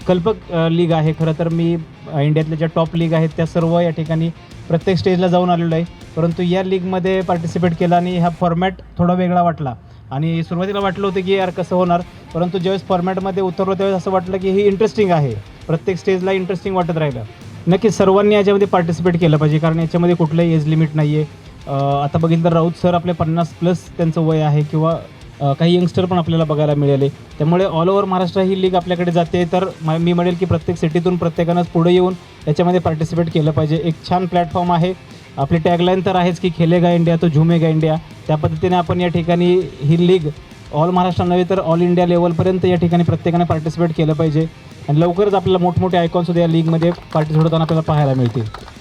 कल्पक लीग आहे. खरं तर मी इंडियातल्या ज्या टॉप लीग आहेत त्या सर्व या ठिकाणी प्रत्येक स्टेजला जाऊन आलेलो आहे. परंतु या लीगमध्ये पार्टिसिपेट केला आणि हा फॉर्मॅट थोडा वेगळा वाटला आणि सुरुवातीला वाटलं होतं की यार कसं होणार, परंतु ज्यावेळेस फॉर्मॅटमध्ये उतरलो त्यावेळेस असं वाटलं की ही इंटरेस्टिंग आहे. प्रत्येक स्टेजला इंटरेस्टिंग वाटत राहिलं. नक्कीच सर्वांनी याच्यामध्ये पार्टिसिपेट केलं पाहिजे, कारण याच्यामध्ये कुठलंही एज लिमिट नाही आहे. आता बघितलं तर राऊत सर आपले 50+ त्यांचं वय आहे किंवा काही यंगस्टर पण आपल्याला बघायला मिळाले. त्यामुळे ऑल ओव्हर महाराष्ट्र ही लीग आपल्याकडे जाते. तर मी म्हणेल की प्रत्येक सिटीतून प्रत्येकानंच पुढे येऊन याच्यामध्ये पार्टिसिपेट केलं पाहिजे. एक छान प्लॅटफॉर्म आहे. आपली टॅगलाईन तर आहेच की खेलेगा इंडिया तो झूमेगा इंडिया. त्या पद्धतीने आपण या ठिकाणी ही लीग ऑल महाराष्ट्र नव्हे तर ऑल इंडिया लेवलपर्यंत या ठिकाणी प्रत्येकाने पार्टिसिपेट केलं पाहिजे आणि लवकरच आपल्याला मोठमोठे आयकॉन्स सुद्धा या लीगमध्ये पार्टिसिपेट होताना आपल्याला पाहायला मिळतील.